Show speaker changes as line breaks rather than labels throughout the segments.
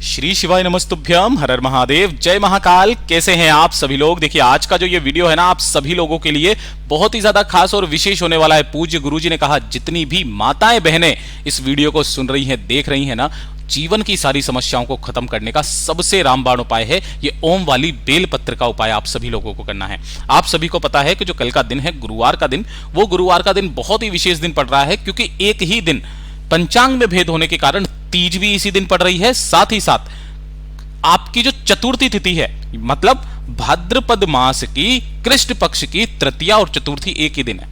श्री शिवाय नमस्तुभ्यम, हर हर महादेव, जय महाकाल। कैसे हैं आप सभी लोग। देखिए आज का जो ये वीडियो है ना, आप सभी लोगों के लिए बहुत ही ज्यादा खास और विशेष होने वाला है। पूज्य गुरुजी ने कहा जितनी भी माताएं बहनें इस वीडियो को सुन रही हैं, देख रही हैं ना, जीवन की सारी समस्याओं को खत्म करने का सबसे रामबाण उपाय है ये ओम वाली बेलपत्र का उपाय आप सभी लोगों को करना है। आप सभी को पता है कि जो कल का दिन है, गुरुवार का दिन, वो गुरुवार का दिन बहुत ही विशेष दिन पड़ रहा है, क्योंकि एक ही दिन पंचांग में भेद होने के कारण तीज भी इसी दिन पड़ रही है। साथ ही साथ आपकी जो चतुर्थी तिथि है, मतलब भाद्रपद मास की कृष्ण पक्ष की तृतीया और चतुर्थी एक ही दिन है।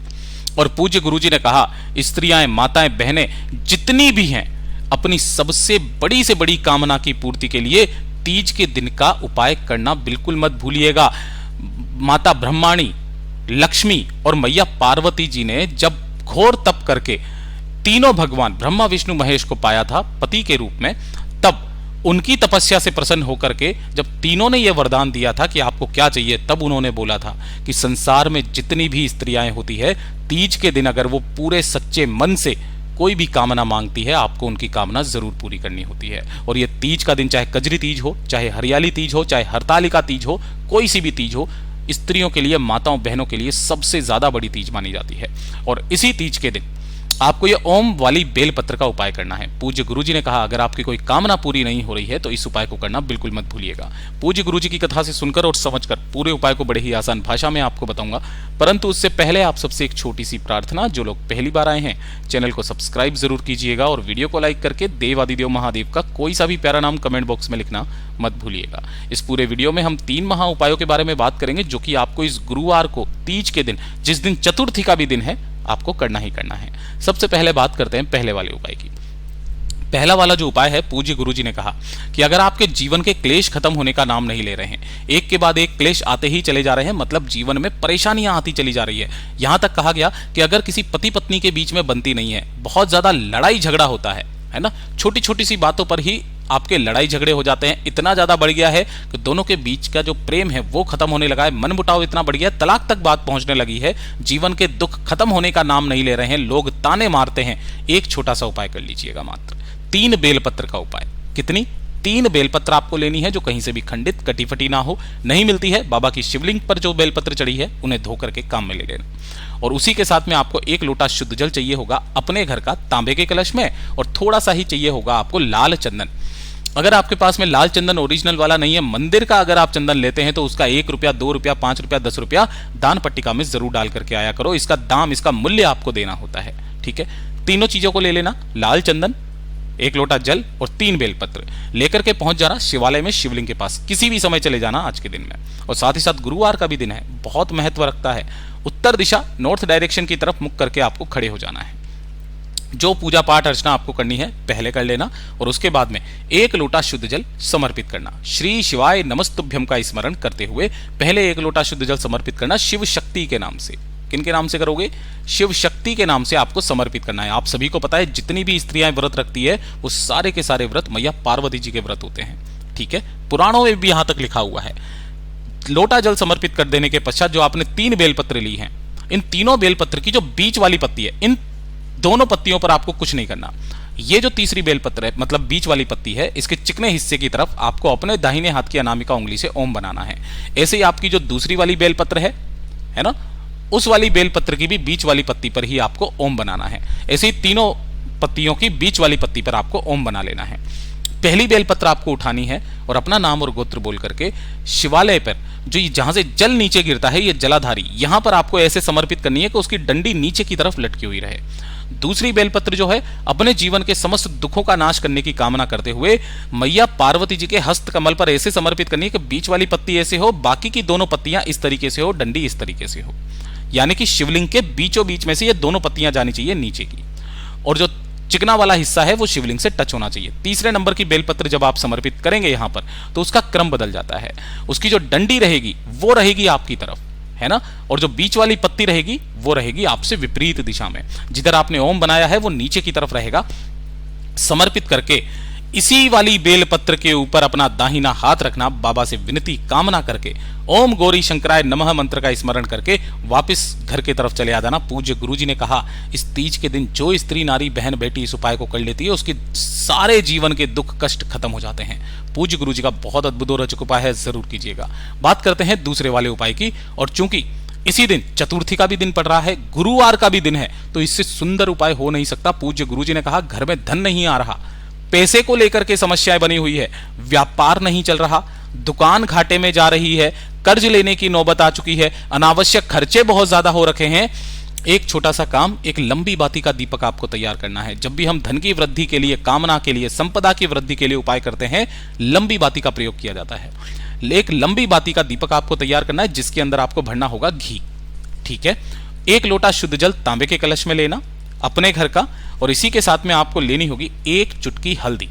और पूज्य गुरुजी ने कहा स्त्रियां, माताएं, बहनें जितनी भी हैं, अपनी सबसे बड़ी से बड़ी कामना की पूर्ति के लिए तीज के दिन का उपाय करना बिल्कुल मत भूलिएगा। माता ब्रह्माणी, लक्ष्मी और मैया पार्वती जी ने जब घोर तप करके तीनों भगवान ब्रह्मा विष्णु महेश को पाया था पति के रूप में, तब उनकी तपस्या से प्रसन्न होकर के जब तीनों ने यह वरदान दिया था कि आपको क्या चाहिए, तब उन्होंने बोला था कि संसार में जितनी भी स्त्रियां होती है, तीज के दिन अगर वो पूरे सच्चे मन से कोई भी कामना मांगती है, आपको उनकी कामना जरूर पूरी करनी होती है। और ये तीज का दिन, चाहे कजरी तीज हो, चाहे हरियाली तीज हो, चाहे हरतालिका तीज हो, कोई सी भी तीज हो, स्त्रियों के लिए, माताओं बहनों के लिए सबसे ज्यादा बड़ी तीज मानी जाती है। और इसी तीज के दिन आपको ये ओम वाली बेलपत्र का उपाय करना है। पूज्य गुरुजी ने कहा अगर आपकी कोई कामना पूरी नहीं हो रही है तो इस उपाय को करना बिल्कुल मत भूलिएगा। पूज्य गुरुजी की कथा से सुनकर और समझकर पूरे उपाय को बड़े ही आसान भाषा में आपको बताऊंगा, परंतु उससे पहले आप सबसे एक छोटी सी प्रार्थना, जो लोग पहली बार आए हैं चैनल को सब्सक्राइब जरूर कीजिएगा और वीडियो को लाइक करके देवादिदेव महादेव का कोई सा भी प्यारा नाम कमेंट बॉक्स में लिखना मत भूलिएगा। इस पूरे वीडियो में हम 3 महा उपायों के बारे में बात करेंगे, जो कि आपको इस गुरुवार को, तीज के दिन, जिस दिन चतुर्थी का भी दिन है, आपको करना ही करना है। सबसे पहले बात करते हैं पहले वाले उपाय की। पहला वाला जो उपाय है, पूज्य गुरुजी ने कहा कि अगर आपके जीवन के क्लेश खत्म होने का नाम नहीं ले रहे हैं, एक के बाद एक क्लेश आते ही चले जा रहे हैं, मतलब जीवन में परेशानियां आती चली जा रही है। यहां तक कहा गया कि अगर किसी पति पत्नी के बीच में बनती नहीं है, बहुत ज्यादा लड़ाई झगड़ा होता है ना, छोटी छोटी सी बातों पर ही आपके लड़ाई झगड़े हो जाते हैं, इतना ज्यादा बढ़ गया है कि दोनों के बीच का जो प्रेम है वो खत्म होने लगा है, मनमुटाव इतना बढ़ गया है, तलाक तक बात पहुंचने लगी है, जीवन के दुख खत्म होने का नाम नहीं ले रहे हैं, लोग ताने मारते हैं। एक छोटा सा उपाय कर लीजिएगा, मात्र 3 बेलपत्र का उपाय। कितनी? 3 बेलपत्र आपको लेनी है, जो कहीं से भी खंडित कटी फटी ना हो। नहीं मिलती है, बाबा की शिवलिंग पर जो बेलपत्र चढ़ी है उन्हें धो करके काम में ले लेना। और उसी के साथ में आपको 1 लोटा शुद्ध जल चाहिए होगा अपने घर का, तांबे के कलश में, और थोड़ा सा ही चाहिए होगा आपको लाल चंदन। अगर आपके पास में लाल चंदन ओरिजिनल वाला नहीं है, मंदिर का अगर आप चंदन लेते हैं, तो उसका 1 रुपया, 2 रुपया, 5 रुपया, 10 रुपया दान पट्टिका में जरूर डाल करके आया करो। इसका दाम, इसका मूल्य आपको देना होता है, ठीक है। तीनों चीजों को ले लेना, लाल चंदन, 1 लोटा जल और 3 बेलपत्र लेकर के पहुंच जाना शिवालय में, शिवलिंग के पास। किसी भी समय चले जाना आज के दिन में। और साथ ही साथ गुरुवार का भी दिन है, बहुत महत्व रखता है। उत्तर दिशा, नॉर्थ डायरेक्शन की तरफ मुख करके आपको खड़े हो जाना है। जो पूजा पाठ अर्चना आपको करनी है पहले कर लेना, और उसके बाद में 1 लोटा शुद्ध जल समर्पित करना। श्री शिवाय नमस्तुभ्यम का स्मरण करते हुए पहले 1 लोटा शुद्ध जल समर्पित करना, शिव शक्ति के नाम से। किनके नाम से करोगे? शिव शक्ति के नाम से आपको समर्पित करना है। आप सभी को पता है जितनी भी स्त्रियां व्रत रखती है, वो सारे के सारे व्रत मैया पार्वती जी के व्रत होते हैं, ठीक है। पुराणों में भी यहां तक लिखा हुआ है। लोटा जल समर्पित कर देने के पश्चात जो आपने 3 बेलपत्र ली हैं, इन तीनों बेलपत्र की जो बीच वाली पत्ती है, इन दोनों पत्तियों पर आपको कुछ नहीं करना। ये जो तीसरी बेलपत्र है, मतलब बीच वाली पत्ती है, इसके चिकने हिस्से की तरफ आपको अपने दाहिने हाथ की अनामिका उंगली से ओम बनाना है। ऐसे ही आपकी जो दूसरी वाली बेलपत्र है ना, उस वाली बेलपत्र की भी बीच वाली पत्ती पर ही आपको ओम बनाना है। ऐसे ही तीनों पत्तियों की बीच वाली पत्ती पर आपको ओम बना लेना है। पहली बेलपत्र आपको उठानी है और अपना नाम और गोत्र बोल करके शिवालय पर, जो जहां से जल नीचे गिरता है, ये जलाधारी, यहां पर आपको ऐसे समर्पित करनी है कि उसकी डंडी नीचे की तरफ लटकी हुई रहे। दूसरी बेलपत्र जो है, अपने जीवन के समस्त दुखों का नाश करने की कामना करते हुए मैया पार्वती जी के हस्त कमल पर ऐसे समर्पित करनी है कि बीच वाली पत्ती ऐसे हो, बाकी की दोनों पत्तियां इस तरीके से हो, डंडी इस तरीके से हो, यानी कि शिवलिंग के बीचों बीच में से ये दोनों पत्तियां जानी चाहिए नीचे की, और जो चिकना वाला हिस्सा है वो शिवलिंग से टच होना चाहिए। तीसरे नंबर की बेलपत्र जब आप समर्पित करेंगे यहां पर, तो उसका क्रम बदल जाता है। उसकी जो डंडी रहेगी वो रहेगी आपकी तरफ, है ना, और जो बीच वाली पत्ती रहेगी वो रहेगी आपसे विपरीत दिशा में। जिधर आपने ओम बनाया है वो नीचे की तरफ रहेगा। समर्पित करके इसी वाली बेलपत्र के ऊपर अपना दाहिना हाथ रखना, बाबा से विनती कामना करके ओम गौरी शंकराय नमः मंत्र का स्मरण करके वापस घर की तरफ चले आ जाना। पूज्य गुरुजी ने कहा इस तीज के दिन जो स्त्री नारी बहन बेटी इस उपाय को कर लेती है उसके सारे जीवन के दुख कष्ट खत्म हो जाते हैं। पूज्य गुरुजी का बहुत अद्भुत और रोचक उपाय है, जरूर कीजिएगा। बात करते हैं दूसरे वाले उपाय की, और चूंकि इसी दिन चतुर्थी का भी दिन पड़ रहा है, गुरुवार का भी दिन है, तो इससे सुंदर उपाय हो नहीं सकता। पूज्य गुरुजी ने कहा घर में धन नहीं आ रहा, पैसे को लेकर के समस्याएं बनी हुई है, व्यापार नहीं चल रहा, दुकान घाटे में जा रही है, कर्ज लेने की नौबत आ चुकी है, अनावश्यक खर्चे बहुत ज्यादा हो रखे हैं। एक छोटा सा काम, एक लंबी बाती का दीपक आपको तैयार करना है। जब भी हम धन की वृद्धि के लिए, कामना के लिए, संपदा की वृद्धि के लिए उपाय करते हैं, लंबी बाती का प्रयोग किया जाता है। एक लंबी बाती का दीपक आपको तैयार करना है जिसके अंदर आपको भरना होगा घी। ठीक है, 1 लोटा शुद्ध जल तांबे के कलश में लेना अपने घर का, और इसी के साथ में आपको लेनी होगी 1 चुटकी हल्दी।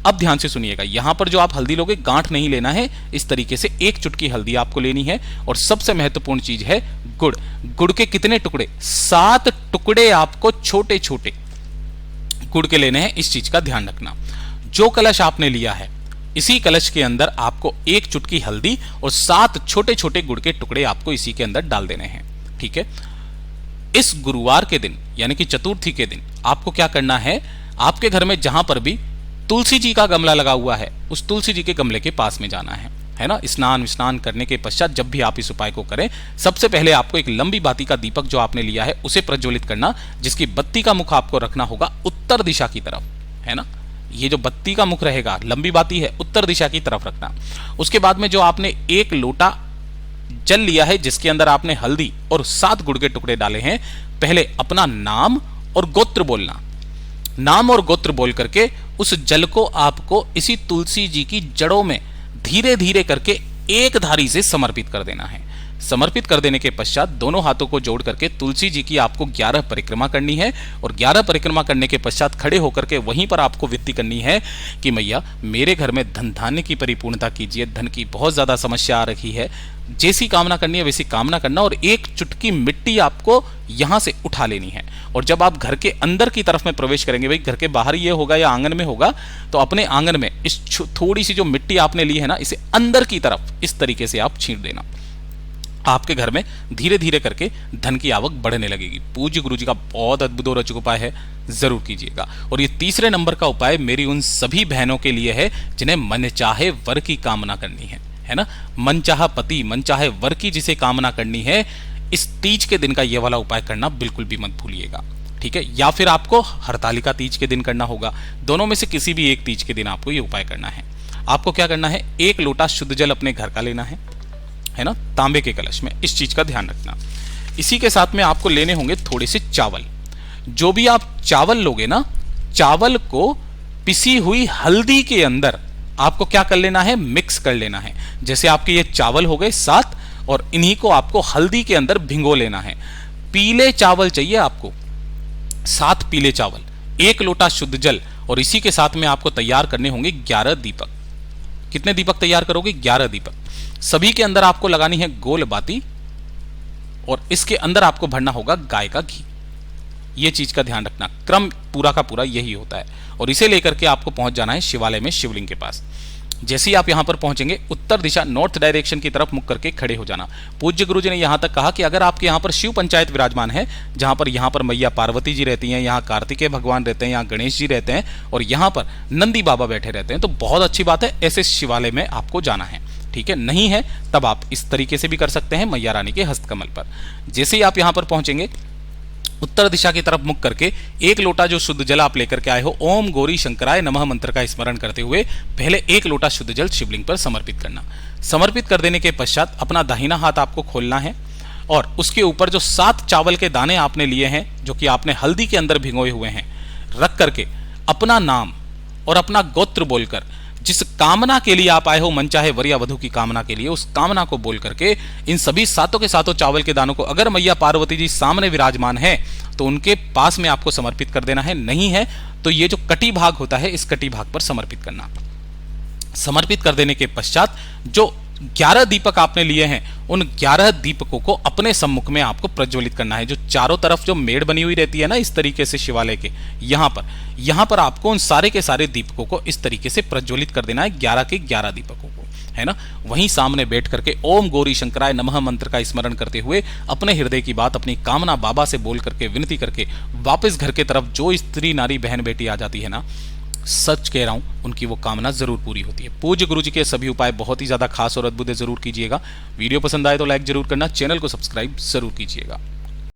अब ध्यान से सुनिएगा, यहां पर जो आप हल्दी लोगे गांठ नहीं लेना है, इस तरीके से 1 चुटकी हल्दी आपको लेनी है। और सबसे महत्वपूर्ण चीज है गुड़। गुड़ के कितने टुकड़े? 7 टुकड़े आपको छोटे छोटे गुड़ के लेने हैं, इस चीज का ध्यान रखना। जो कलश आपने लिया है इसी कलश के अंदर आपको 1 चुटकी हल्दी और 7 छोटे छोटे गुड़ के टुकड़े आपको इसी के अंदर डाल देने हैं। ठीक है, इस गुरुवार के दिन यानी कि चतुर्थी के दिन आपको क्या करना है, आपके घर में जहां पर भी तुलसी जी का गमला लगा हुआ है उस तुलसी जी के गमले के पास में जाना है ना। स्नान करने के पश्चात जब भी आप इस उपाय को करें, सबसे पहले आपको एक लंबी बाती का दीपक जो आपने लिया है उसे प्रज्वलित करना, जिसकी बत्ती का मुख आपको रखना होगा उत्तर दिशा की तरफ, है ना। ये जो बत्ती का मुख रहेगा, लंबी बाती है, उत्तर दिशा की तरफ रखना। उसके बाद में जो आपने 1 लोटा जल लिया है जिसके अंदर आपने हल्दी और 7 गुड़ के टुकड़े डाले हैं, पहले अपना नाम और गोत्र बोलना। नाम और गोत्र बोल करके उस जल को आपको इसी तुलसी जी की जड़ों में धीरे धीरे करके एक धारी से समर्पित कर देना है। समर्पित कर देने के पश्चात दोनों हाथों को जोड़ करके तुलसी जी की आपको 11 परिक्रमा करनी है, और 11 परिक्रमा करने के पश्चात खड़े होकर के वहीं पर आपको विनती करनी है कि मैया मेरे घर में धन धान्य की परिपूर्णता कीजिए, धन की बहुत ज्यादा समस्या आ रही है, जैसी कामना करनी है वैसी कामना करना। और 1 चुटकी मिट्टी आपको यहां से उठा लेनी है, और जब आप घर के अंदर की तरफ में प्रवेश करेंगे, भाई घर के बाहर ये होगा या आंगन में होगा, तो अपने आंगन में इस थोड़ी सी जो मिट्टी आपने ली है ना, इसे अंदर की तरफ इस तरीके से आप छींट देना। आपके घर में धीरे धीरे करके धन की आवक बढ़ने लगेगी। पूज्य गुरुजी का बहुत अद्भुत और रोचक उपाय है, जरूर कीजिएगा। और ये तीसरे नंबर का उपाय मेरी उन सभी बहनों के लिए है जिन्हें मन चाहे वर की कामना करनी है ना। मन चाहा पति, मन चाहे वर की जिसे कामना करनी है, इस तीज के दिन का ये वाला उपाय करना बिल्कुल भी मत भूलिएगा। ठीक है, या फिर आपको हरतालिका तीज के दिन करना होगा, दोनों में से किसी भी एक तीज के दिन आपको ये उपाय करना है। आपको क्या करना है, 1 लोटा शुद्ध जल अपने घर का लेना है ना, तांबे के कलश में, इस चीज का ध्यान रखना। इसी के साथ में आपको लेने होंगे थोड़े से चावल। जो भी आप चावल लोगे ना, चावल को पिसी हुई हल्दी के अंदर आपको क्या कर लेना है, मिक्स कर लेना है। जैसे आपके ये चावल हो गए 7, और इन्हीं को आपको हल्दी के अंदर भिंगो लेना है। पीले चावल चाहिए आपको, 7 पीले चावल, 1 लोटा शुद्ध जल, और इसी के साथ में आपको तैयार करने होंगे 11 दीपक। कितने दीपक तैयार करोगे, 11 दीपक। सभी के अंदर आपको लगानी है गोल बाती, और इसके अंदर आपको भरना होगा गाय का घी। यह चीज का ध्यान रखना, क्रम पूरा का पूरा यही होता है। और इसे लेकर के आपको पहुंच जाना है शिवालय में, शिवलिंग के पास। जैसे ही आप यहां पर पहुंचेंगे, उत्तर दिशा नॉर्थ डायरेक्शन की तरफ मुख करके खड़े हो जाना। पूज्य गुरुजी ने यहां तक कहा कि अगर आपके यहां पर शिव पंचायत विराजमान है, जहां पर यहां पर मैया पार्वती जी रहती हैं, यहां कार्तिकेय भगवान रहते हैं, यहां गणेश जी रहते हैं, और यहां पर नंदी बाबा बैठे रहते हैं, तो बहुत अच्छी बात है, ऐसे शिवालय में आपको जाना है। ठीक है, नहीं है तब आप इस तरीके से भी कर सकते हैं, मैया रानी के हस्तकमल पर। जैसे ही आप यहां पर पहुंचेंगे, उत्तर दिशा की तरफ मुख करके 1 लोटा जो शुद्ध जल आप लेकर के आए हो, ओम गौरी शंकराय नमः मंत्र का स्मरण करते हुए पहले 1 लोटा शुद्ध जल शिवलिंग पर समर्पित करना। समर्पित कर देने के पश्चात अपना दाहिना हाथ आपको खोलना है, और उसके ऊपर जो 7 चावल के दाने आपने लिए हैं, जो कि आपने हल्दी के अंदर भिगोए हुए हैं, रख करके अपना नाम और अपना गोत्र बोलकर, जिस कामना के लिए आप आए हो, मन चाहे वर या वधु की कामना के लिए, उस कामना को बोल करके इन सभी 7 के 7 चावल के दानों को, अगर मैया पार्वती जी सामने विराजमान है तो उनके पास में आपको समर्पित कर देना है। नहीं है तो ये जो कटी भाग होता है, इस कटी भाग पर समर्पित करना। समर्पित कर देने के पश्चात जो 11 दीपक आपने लिए हैं, उन 11 दीपकों को अपने सम्मुख में आपको प्रज्वलित करना है। जो चारों तरफ जो मेड़ बनी हुई रहती है ना इस तरीके से शिवालय के, यहां पर आपको उन सारे के सारे दीपकों को इस तरीके से प्रज्वलित कर देना है, 11 के 11 दीपकों को, है ना। वहीं सामने बैठ करके ओम गौरी शंकराय नमः मंत्र का स्मरण करते हुए अपने हृदय की बात, अपनी कामना बाबा से बोल करके, विनती करके वापस घर के तरफ जो स्त्री नारी बहन बेटी आ जाती है ना, सच कह रहा हूं उनकी वो कामना जरूर पूरी होती है। पूज्य गुरु जी के सभी उपाय बहुत ही ज्यादा खास और अद्भुत है, जरूर कीजिएगा। वीडियो पसंद आए तो लाइक जरूर करना, चैनल को सब्सक्राइब जरूर कीजिएगा।